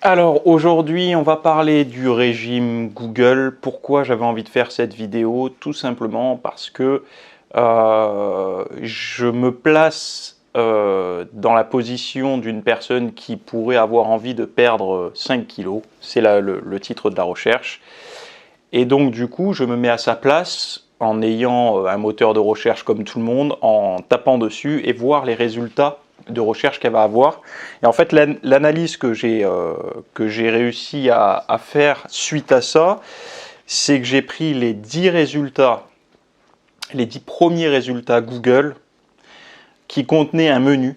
Alors aujourd'hui, on va parler du régime Google. Pourquoi j'avais envie de faire cette vidéo? Tout simplement parce que je me place dans la position d'une personne qui pourrait avoir envie de perdre 5 kilos. C'est le titre de la recherche. Et donc du coup, je me mets à sa place en ayant un moteur de recherche comme tout le monde, en tapant dessus et voir les résultats de recherche qu'elle va avoir. Et en fait, l'analyse que j'ai réussi à faire suite à ça, c'est que j'ai pris les 10 résultats, les 10 premiers résultats Google qui contenaient un menu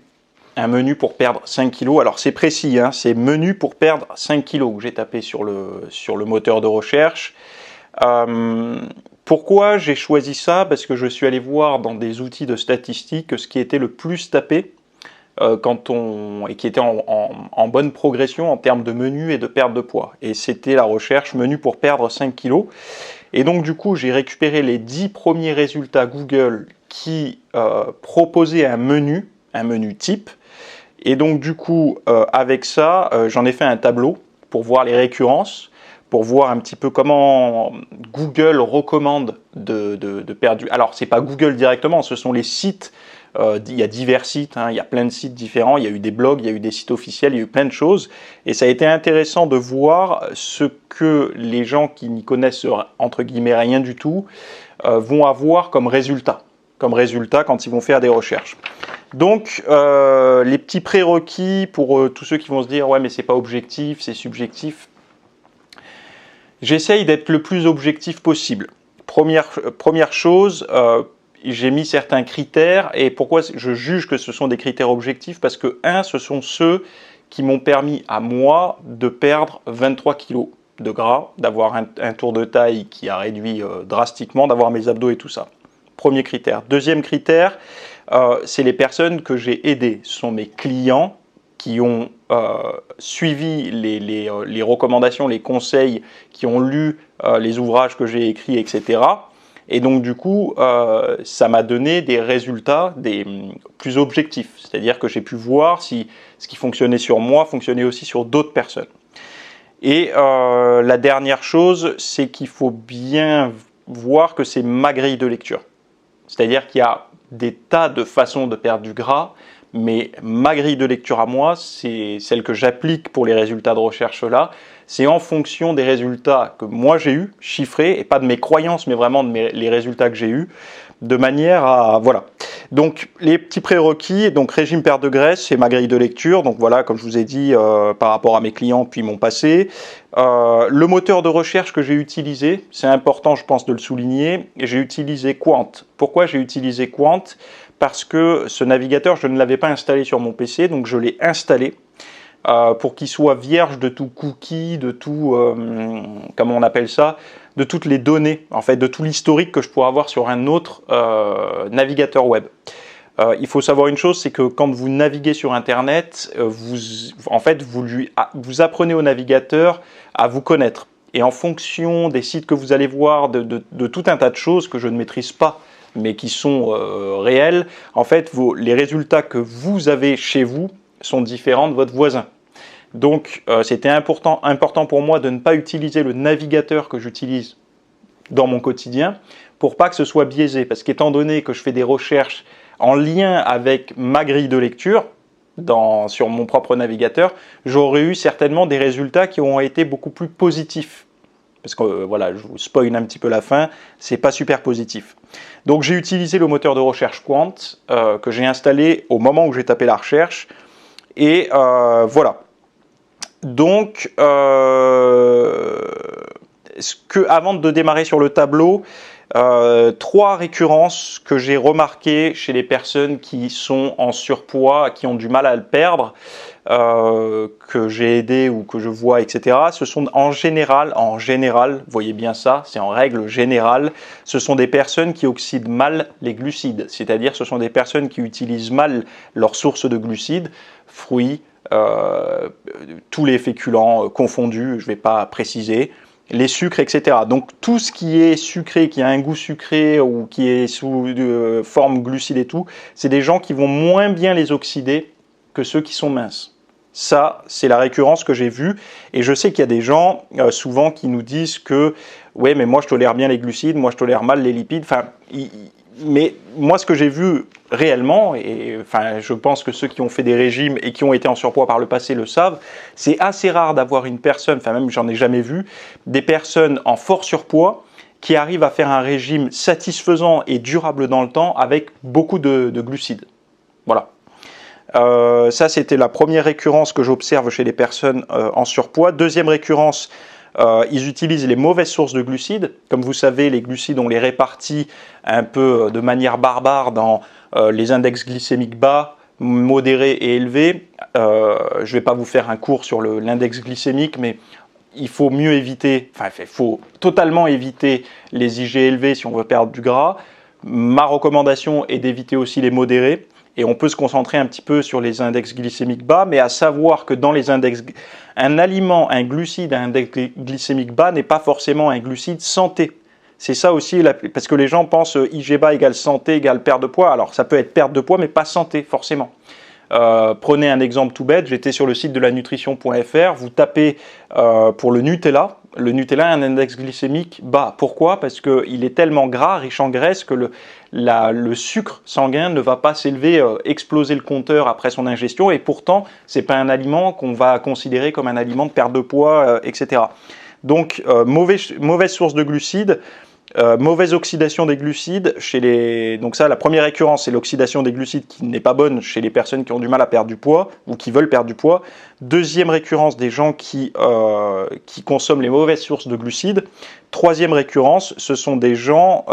pour perdre 5 kilos. Alors c'est précis, hein, c'est menu pour perdre 5 kilos que j'ai tapé sur le moteur de recherche. Pourquoi j'ai choisi ça? Parce que je suis allé voir dans des outils de statistiques ce qui était le plus tapé et qui était en bonne progression en termes de menu et de perte de poids. Et c'était la recherche menu pour perdre 5 kilos. Et donc du coup, j'ai récupéré les 10 premiers résultats Google qui proposaient un menu type. Et donc du coup, avec ça, j'en ai fait un tableau pour voir les récurrences, pour voir un petit peu comment Google recommande de perdre du... Alors, c'est pas Google directement, ce sont les sites. Il y a divers sites, hein, il y a plein de sites différents, il y a eu des blogs, il y a eu des sites officiels, il y a eu plein de choses. Et ça a été intéressant de voir ce que les gens qui n'y connaissent, entre guillemets, rien du tout, vont avoir comme résultat quand ils vont faire des recherches. Donc, les petits prérequis pour tous ceux qui vont se dire « ouais, mais c'est pas objectif, c'est subjectif », j'essaye d'être le plus objectif possible. Première chose, j'ai mis certains critères. Et pourquoi je juge que ce sont des critères objectifs? Parce que, ce sont ceux qui m'ont permis à moi de perdre 23 kilos de gras, d'avoir un tour de taille qui a réduit drastiquement, d'avoir mes abdos et tout ça. Premier critère. Deuxième critère, c'est les personnes que j'ai aidées. Ce sont mes clients qui ont suivi les recommandations, les conseils, qui ont lu les ouvrages que j'ai écrits, etc. Et donc du coup, ça m'a donné des résultats plus objectifs. C'est-à-dire que j'ai pu voir si ce qui fonctionnait sur moi fonctionnait aussi sur d'autres personnes. Et la dernière chose, c'est qu'il faut bien voir que c'est ma grille de lecture. C'est-à-dire qu'il y a des tas de façons de perdre du gras, mais ma grille de lecture à moi, c'est celle que j'applique pour les résultats de recherche là. C'est en fonction des résultats que moi j'ai eus, chiffrés, et pas de mes croyances, mais vraiment les résultats que j'ai eus, de manière à... Voilà. Donc, les petits prérequis, donc régime perte de graisse, c'est ma grille de lecture. Donc voilà, comme je vous ai dit, par rapport à mes clients puis mon passé. Le moteur de recherche que j'ai utilisé, c'est important, je pense, de le souligner. J'ai utilisé Qwant. Pourquoi j'ai utilisé Qwant? Parce que ce navigateur, je ne l'avais pas installé sur mon PC, donc je l'ai installé pour qu'il soit vierge de tout cookie, de tout, comment on appelle ça, de toutes les données, en fait, de tout l'historique que je pourrais avoir sur un autre navigateur web. Il faut savoir une chose, c'est que quand vous naviguez sur Internet, vous apprenez au navigateur à vous connaître. Et en fonction des sites que vous allez voir, de tout un tas de choses que je ne maîtrise pas, mais qui sont réels, en fait, les résultats que vous avez chez vous sont différents de votre voisin. Donc, c'était important pour moi de ne pas utiliser le navigateur que j'utilise dans mon quotidien pour pas que ce soit biaisé. Parce qu'étant donné que je fais des recherches en lien avec ma grille de lecture sur mon propre navigateur, j'aurais eu certainement des résultats qui auront été beaucoup plus positifs. Parce que voilà, je vous spoil un petit peu la fin, c'est pas super positif. Donc j'ai utilisé le moteur de recherche Qwant que j'ai installé au moment où j'ai tapé la recherche. Et voilà. Donc, avant de démarrer sur le tableau, 3 récurrences que j'ai remarquées chez les personnes qui sont en surpoids, qui ont du mal à le perdre, que j'ai aidé ou que je vois, etc. Ce sont en général, voyez bien ça, c'est en règle générale, ce sont des personnes qui oxydent mal les glucides. C'est-à-dire ce sont des personnes qui utilisent mal leur source de glucides, fruits, tous les féculents confondus, je ne vais pas préciser, les sucres, etc. Donc tout ce qui est sucré, qui a un goût sucré ou qui est sous forme glucide et tout, c'est des gens qui vont moins bien les oxyder que ceux qui sont minces. Ça, c'est la récurrence que j'ai vue. Et je sais qu'il y a des gens, souvent, qui nous disent que « ouais, mais moi, je tolère bien les glucides, moi, je tolère mal les lipides. » Enfin, mais moi, ce que j'ai vu réellement, et enfin, je pense que ceux qui ont fait des régimes et qui ont été en surpoids par le passé le savent, c'est assez rare d'avoir une personne, enfin même j'en ai jamais vu, des personnes en fort surpoids qui arrivent à faire un régime satisfaisant et durable dans le temps avec beaucoup de glucides. Voilà. Ça, c'était la première récurrence que j'observe chez les personnes en surpoids. Deuxième récurrence, ils utilisent les mauvaises sources de glucides. Comme vous savez, les glucides, on les répartit un peu de manière barbare dans les index glycémiques bas, modérés et élevés. Je ne vais pas vous faire un cours sur l'index glycémique, mais il faut mieux éviter, enfin, il faut totalement éviter les IG élevés si on veut perdre du gras. Ma recommandation est d'éviter aussi les modérés. Et on peut se concentrer un petit peu sur les index glycémiques bas, mais à savoir que dans les index, un aliment, un glucide à index glycémique bas n'est pas forcément un glucide santé. C'est ça aussi, parce que les gens pensent IG bas égale santé égale perte de poids. Alors ça peut être perte de poids, mais pas santé forcément. Prenez un exemple tout bête, j'étais sur le site de la nutrition.fr, vous tapez pour le Nutella a un index glycémique bas. Pourquoi? Parce qu'il est tellement gras, riche en graisse, que le sucre sanguin ne va pas s'élever, exploser le compteur après son ingestion, et pourtant, ce n'est pas un aliment qu'on va considérer comme un aliment de perte de poids, etc. Donc, mauvaise source de glucides, mauvaise oxydation des glucides donc ça, la première récurrence, c'est l'oxydation des glucides qui n'est pas bonne chez les personnes qui ont du mal à perdre du poids ou qui veulent perdre du poids. Deuxième récurrence, des gens qui consomment les mauvaises sources de glucides. Troisième récurrence, ce sont des gens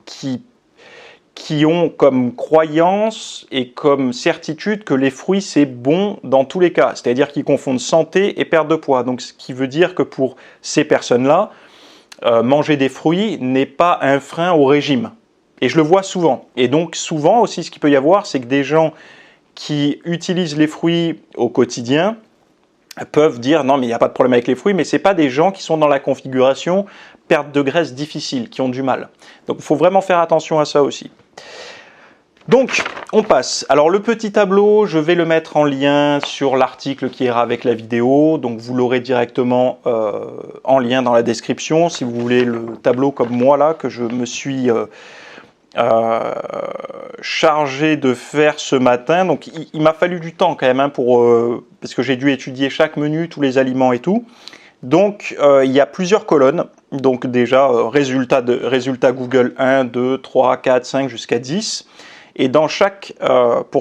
qui ont comme croyance et comme certitude que les fruits c'est bon dans tous les cas, c'est-à-dire qu'ils confondent santé et perte de poids. Donc ce qui veut dire que pour ces personnes-là, manger des fruits n'est pas un frein au régime. Et je le vois souvent. Et donc souvent aussi, ce qu'il peut y avoir, c'est que des gens qui utilisent les fruits au quotidien peuvent dire non mais il n'y a pas de problème avec les fruits, mais ce n'est pas des gens qui sont dans la configuration perte de graisse difficile, qui ont du mal. Donc il faut vraiment faire attention à ça aussi. Donc, on passe. Alors, le petit tableau, je vais le mettre en lien sur l'article qui ira avec la vidéo. Donc, vous l'aurez directement en lien dans la description. Si vous voulez le tableau comme moi, là, que je me suis chargé de faire ce matin. Donc, il m'a fallu du temps quand même, hein, parce que j'ai dû étudier chaque menu, tous les aliments et tout. Donc, il y a plusieurs colonnes. Donc, déjà, résultats Google 1, 2, 3, 4, 5 jusqu'à 10. Et pour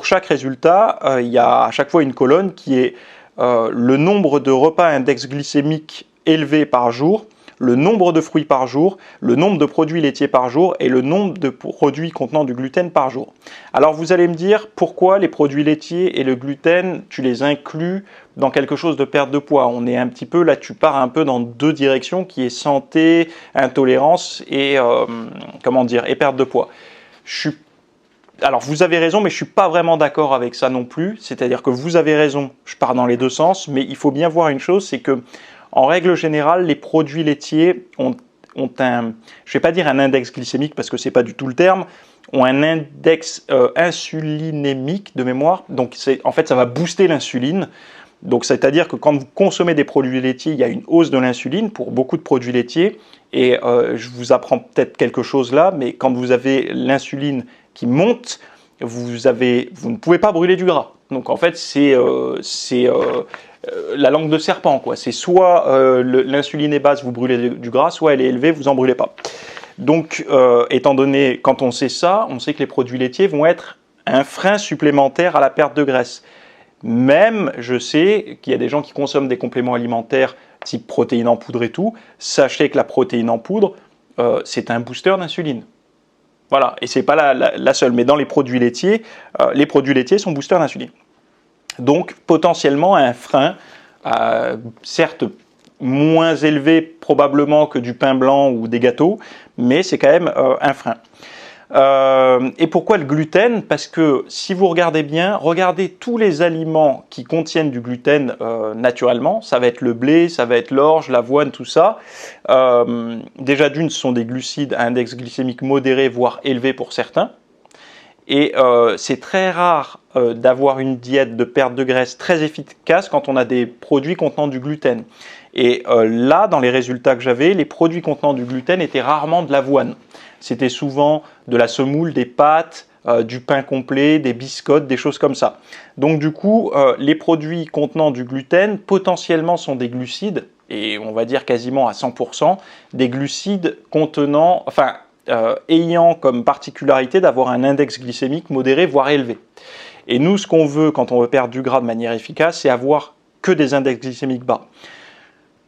chaque résultat, il y a à chaque fois une colonne qui est le nombre de repas index glycémique élevé par jour, le nombre de fruits par jour, le nombre de produits laitiers par jour et le nombre de produits contenant du gluten par jour. Alors vous allez me dire pourquoi les produits laitiers et le gluten, tu les inclus dans quelque chose de perte de poids. On est un petit peu là, tu pars un peu dans deux directions qui est santé, intolérance et et perte de poids. Alors, vous avez raison, mais je ne suis pas vraiment d'accord avec ça non plus. C'est-à-dire que vous avez raison, je pars dans les deux sens, mais il faut bien voir une chose, c'est que, en règle générale, les produits laitiers ont je ne vais pas dire un index glycémique parce que ce n'est pas du tout le terme, ont un index insulinémique de mémoire. Donc, en fait, ça va booster l'insuline. Donc, c'est-à-dire que quand vous consommez des produits laitiers, il y a une hausse de l'insuline pour beaucoup de produits laitiers. Et je vous apprends peut-être quelque chose là, mais quand vous avez l'insuline qui monte, vous ne pouvez pas brûler du gras. Donc en fait, c'est la langue de serpent, quoi. C'est soit l'insuline est basse, vous brûlez du gras, soit elle est élevée, vous n'en brûlez pas. Donc, étant donné, quand on sait ça, on sait que les produits laitiers vont être un frein supplémentaire à la perte de graisse. Même, je sais qu'il y a des gens qui consomment des compléments alimentaires type protéines en poudre et tout. Sachez que la protéine en poudre, c'est un booster d'insuline. Voilà, et ce n'est pas la seule. Mais dans les produits laitiers sont boosters d'insuline. Donc, potentiellement, un frein, certes moins élevé probablement que du pain blanc ou des gâteaux, mais c'est quand même un frein. Et pourquoi le gluten? Parce que si vous regardez bien, regardez tous les aliments qui contiennent du gluten naturellement, ça va être le blé, ça va être l'orge, l'avoine, tout ça. Déjà d'une, ce sont des glucides à index glycémique modéré, voire élevé pour certains. Et c'est très rare d'avoir une diète de perte de graisse très efficace quand on a des produits contenant du gluten. Et là, dans les résultats que j'avais, les produits contenant du gluten étaient rarement de l'avoine. C'était souvent de la semoule, des pâtes, du pain complet, des biscottes, des choses comme ça. Donc du coup, les produits contenant du gluten potentiellement sont des glucides, et on va dire quasiment à 100%, des glucides contenant, ayant comme particularité d'avoir un index glycémique modéré, voire élevé. Et nous, ce qu'on veut quand on veut perdre du gras de manière efficace, c'est avoir que des index glycémiques bas.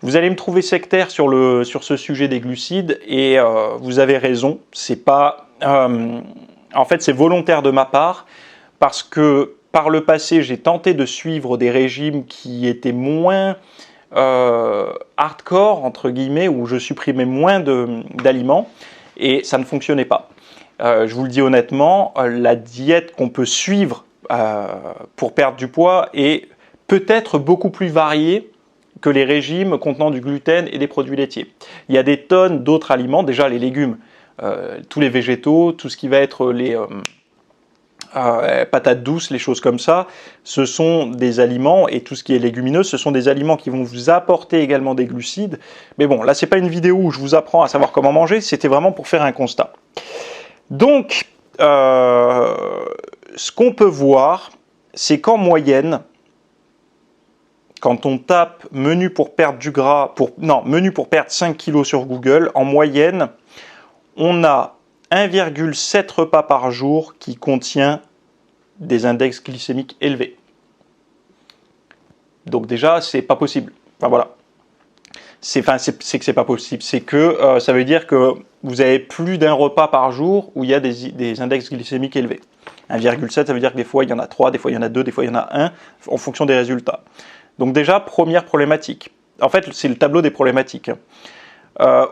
Vous allez me trouver sectaire sur ce sujet des glucides, et vous avez raison, c'est pas... en fait, c'est volontaire de ma part, parce que par le passé, j'ai tenté de suivre des régimes qui étaient moins hardcore, entre guillemets, où je supprimais moins d'aliments, et ça ne fonctionnait pas. Je vous le dis honnêtement, la diète qu'on peut suivre pour perdre du poids est peut-être beaucoup plus variée que les régimes contenant du gluten et des produits laitiers. Il y a des tonnes d'autres aliments, déjà les légumes, tous les végétaux, tout ce qui va être les patates douces, les choses comme ça, ce sont des aliments, et tout ce qui est légumineux, ce sont des aliments qui vont vous apporter également des glucides. Mais bon, là, c'est pas une vidéo où je vous apprends à savoir comment manger, c'était vraiment pour faire un constat. Donc, ce qu'on peut voir, c'est qu'en moyenne, quand on tape menu pour perdre du gras, menu pour perdre 5 kg sur Google, en moyenne, on a 1,7 repas par jour qui contient des index glycémiques élevés. Donc déjà, c'est pas possible. Enfin voilà. C'est que c'est pas possible. C'est que ça veut dire que vous avez plus d'un repas par jour où il y a des index glycémiques élevés. 1,7, ça veut dire que des fois il y en a 3, des fois il y en a 2, des fois il y en a 1, en fonction des résultats. Donc déjà, première problématique. En fait, c'est le tableau des problématiques.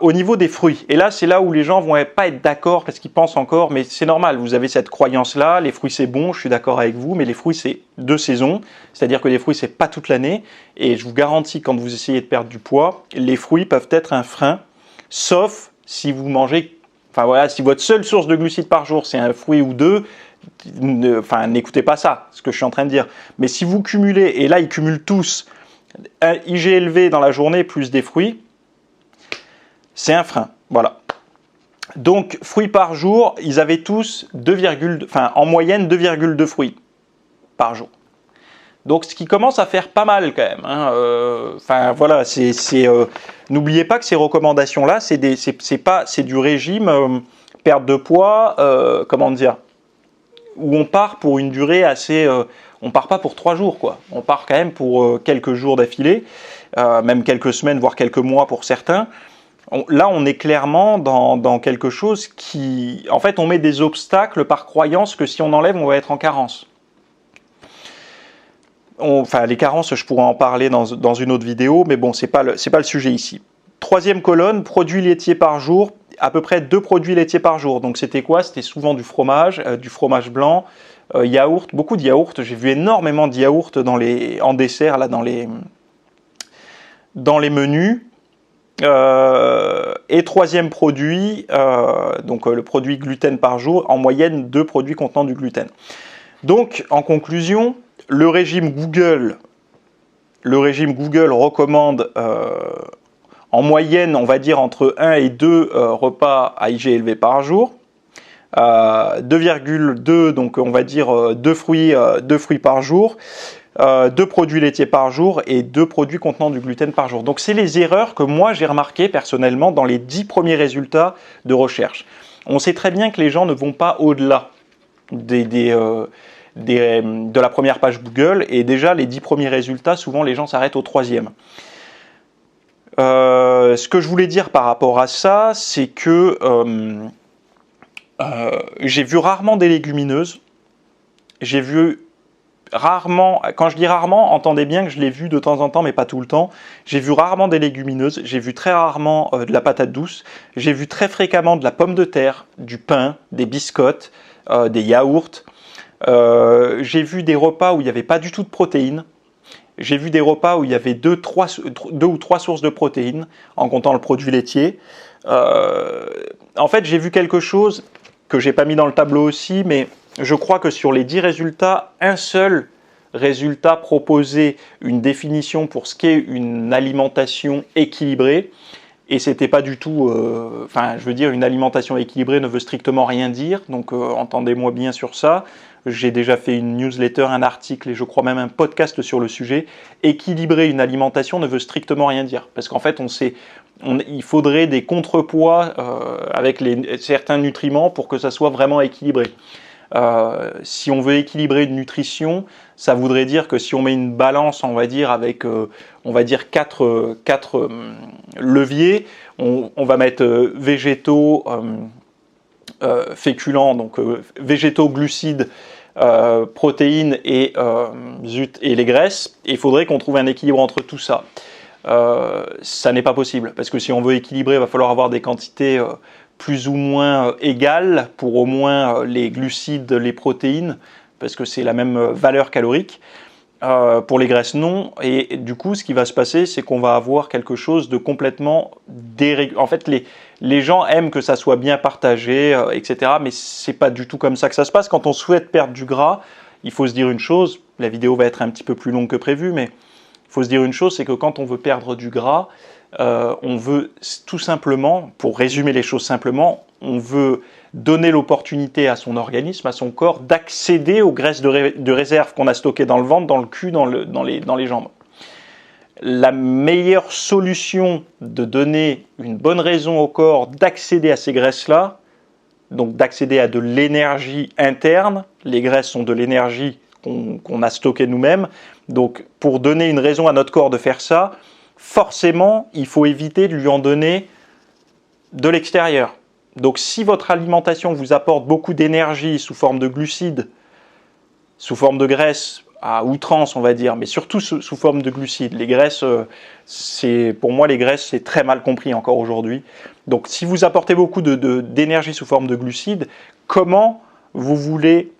Au niveau des fruits, et là c'est là où les gens vont pas être d'accord parce qu'ils pensent encore, mais c'est normal, vous avez cette croyance-là, les fruits c'est bon, je suis d'accord avec vous, mais les fruits c'est de saison, c'est-à-dire que les fruits c'est pas toute l'année, et je vous garantis quand vous essayez de perdre du poids, les fruits peuvent être un frein, sauf si vous mangez, si votre seule source de glucides par jour c'est un fruit ou deux, n'écoutez pas ça, ce que je suis en train de dire. Mais si vous cumulez, et là ils cumulent tous, un IG élevé dans la journée plus des fruits, c'est un frein, voilà. Donc, fruits par jour, ils avaient tous en moyenne 2,2 fruits par jour. Donc, ce qui commence à faire pas mal quand même. Voilà, n'oubliez pas que ces recommandations-là, c'est du régime perte de poids, où on part pour une durée assez... on part pas pour 3 jours, quoi. On part quand même pour quelques jours d'affilée, même quelques semaines, voire quelques mois pour certains. Là, on est clairement dans quelque chose qui... En fait, on met des obstacles par croyance que si on enlève, on va être en carence. Les carences, je pourrais en parler dans une autre vidéo, mais bon, c'est pas le sujet ici. Troisième colonne, produits laitiers par jour, à peu près 2 produits laitiers par jour. Donc c'était quoi? C'était souvent du fromage blanc, yaourt, beaucoup de yaourt. J'ai vu énormément de yaourt en dessert, là, dans les menus. Et troisième produit, le produit gluten par jour, en moyenne 2 produits contenant du gluten. Donc, en conclusion, le régime Google recommande en moyenne, on va dire entre 1 et 2 repas à IG élevé par jour. 2,2, donc on va dire 2 fruits par jour. 2 produits laitiers par jour et 2 produits contenant du gluten par jour. Donc c'est les erreurs que moi j'ai remarquées personnellement dans les 10 premiers résultats de recherche. On sait très bien que les gens ne vont pas au-delà de la première page Google, et déjà les 10 premiers résultats, souvent les gens s'arrêtent au 3e. Ce que je voulais dire par rapport à ça, c'est que j'ai vu rarement des légumineuses. J'ai vu rarement, quand je dis rarement, entendez bien que je l'ai vu de temps en temps, mais pas tout le temps. J'ai vu rarement des légumineuses, j'ai vu très rarement de la patate douce, j'ai vu très fréquemment de la pomme de terre, du pain, des biscottes, des yaourts. J'ai vu des repas où il n'y avait pas du tout de protéines. J'ai vu des repas où il y avait 2 ou 3 sources de protéines, en comptant le produit laitier. En fait, j'ai vu quelque chose que j'ai pas mis dans le tableau aussi, mais je crois que sur les 10 résultats, un seul résultat proposait une définition pour ce qu'est une alimentation équilibrée. Et c'était pas du tout, je veux dire, une alimentation équilibrée ne veut strictement rien dire, donc entendez-moi bien sur ça. J'ai déjà fait une newsletter, un article et je crois même un podcast sur le sujet. Équilibrer une alimentation ne veut strictement rien dire, parce qu'en fait, il faudrait des contrepoids avec certains nutriments pour que ça soit vraiment équilibré. Si on veut équilibrer une nutrition, ça voudrait dire que si on met une balance, on va dire avec, quatre leviers, on va mettre végétaux, féculents, donc végétaux, glucides, protéines et les graisses. Et il faudrait qu'on trouve un équilibre entre tout ça. Ça n'est pas possible, parce que si on veut équilibrer, il va falloir avoir des quantités plus ou moins égales pour au moins les glucides, les protéines, parce que c'est la même valeur calorique. Pour les graisses, non. Et du coup, ce qui va se passer, c'est qu'on va avoir quelque chose de complètement dérégulé. En fait, les gens aiment que ça soit bien partagé, etc. Mais c'est pas du tout comme ça que ça se passe. Quand on souhaite perdre du gras, il faut se dire une chose. La vidéo va être un petit peu plus longue que prévu, mais il faut se dire une chose, c'est que quand on veut perdre du gras, on veut tout simplement, pour résumer les choses simplement, on veut donner l'opportunité à son organisme, à son corps, d'accéder aux graisses de réserve qu'on a stockées dans le ventre, dans le cul, dans les jambes. La meilleure solution de donner une bonne raison au corps d'accéder à ces graisses-là, donc d'accéder à de l'énergie interne, les graisses sont de l'énergie qu'on a stockée nous-mêmes, donc pour donner une raison à notre corps de faire ça, forcément, il faut éviter de lui en donner de l'extérieur. Donc si votre alimentation vous apporte beaucoup d'énergie sous forme de glucides, sous forme de graisse, à outrance on va dire, mais surtout sous forme de glucides, les graisses, pour moi les graisses c'est très mal compris encore aujourd'hui. Donc si vous apportez beaucoup d'énergie sous forme de glucides, comment vous voulez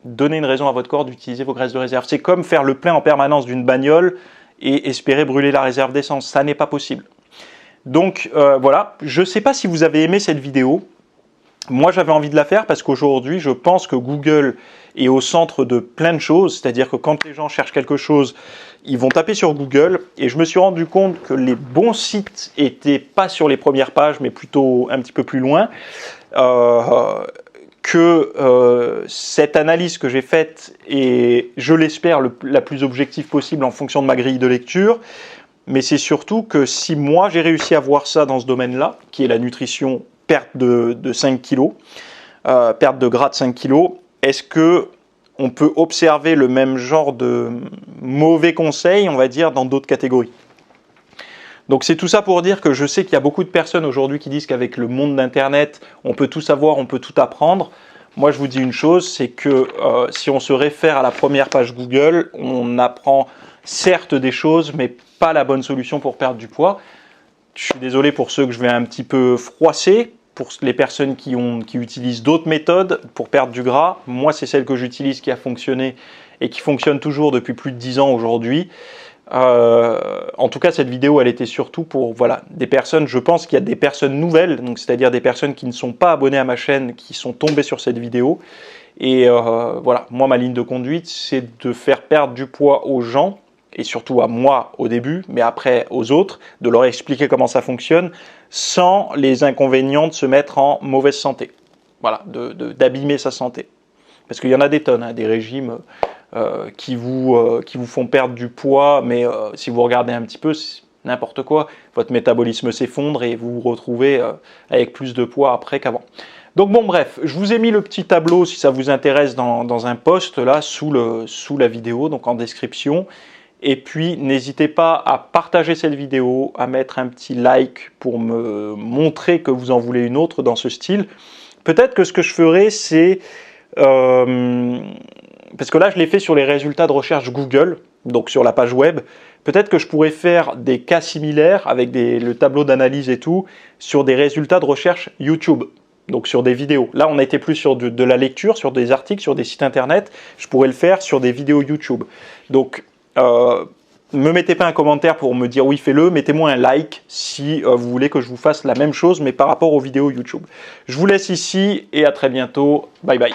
donner une raison à votre corps d'utiliser vos graisses de réserve? C'est comme faire le plein en permanence d'une bagnole et espérer brûler la réserve d'essence, ça n'est pas possible. Donc voilà, je ne sais pas si vous avez aimé cette vidéo. Moi j'avais envie de la faire parce qu'aujourd'hui je pense que Google est au centre de plein de choses, c'est-à-dire que quand les gens cherchent quelque chose, ils vont taper sur Google et je me suis rendu compte que les bons sites n'étaient pas sur les premières pages mais plutôt un petit peu plus loin. Cette analyse que j'ai faite est, je l'espère, la plus objective possible en fonction de ma grille de lecture. Mais c'est surtout que si moi j'ai réussi à voir ça dans ce domaine-là, qui est la nutrition, perte de 5 kg, perte de gras de 5 kg, est-ce qu'on peut observer le même genre de mauvais conseils, on va dire, dans d'autres catégories? Donc c'est tout ça pour dire que je sais qu'il y a beaucoup de personnes aujourd'hui qui disent qu'avec le monde d'Internet, on peut tout savoir, on peut tout apprendre. Moi je vous dis une chose, c'est que si on se réfère à la première page Google, on apprend certes des choses, mais pas la bonne solution pour perdre du poids. Je suis désolé pour ceux que je vais un petit peu froisser, pour les personnes qui utilisent d'autres méthodes pour perdre du gras. Moi c'est celle que j'utilise qui a fonctionné et qui fonctionne toujours depuis plus de 10 ans aujourd'hui. En tout cas cette vidéo elle était surtout pour des personnes, je pense qu'il y a des personnes nouvelles, donc c'est-à-dire des personnes qui ne sont pas abonnées à ma chaîne, qui sont tombées sur cette vidéo et moi ma ligne de conduite c'est de faire perdre du poids aux gens et surtout à moi au début, mais après aux autres, de leur expliquer comment ça fonctionne sans les inconvénients de se mettre en mauvaise santé, d'abîmer sa santé, parce qu'il y en a des tonnes, des régimes qui vous font perdre du poids, mais si vous regardez un petit peu, c'est n'importe quoi. Votre métabolisme s'effondre et vous vous retrouvez avec plus de poids après qu'avant. Donc bon bref, je vous ai mis le petit tableau si ça vous intéresse dans un post là sous la vidéo, donc en description. Et puis n'hésitez pas à partager cette vidéo, à mettre un petit like pour me montrer que vous en voulez une autre dans ce style. Peut-être que ce que je ferai c'est... parce que là je l'ai fait sur les résultats de recherche Google, donc sur la page web, peut-être que je pourrais faire des cas similaires avec le tableau d'analyse et tout, sur des résultats de recherche YouTube, donc sur des vidéos. Là on a été plus sur de la lecture, sur des articles, sur des sites internet, je pourrais le faire sur des vidéos YouTube. Donc me mettez pas un commentaire pour me dire oui fais-le, mettez-moi un like si vous voulez que je vous fasse la même chose mais par rapport aux vidéos YouTube. Je vous laisse ici et à très bientôt, bye bye.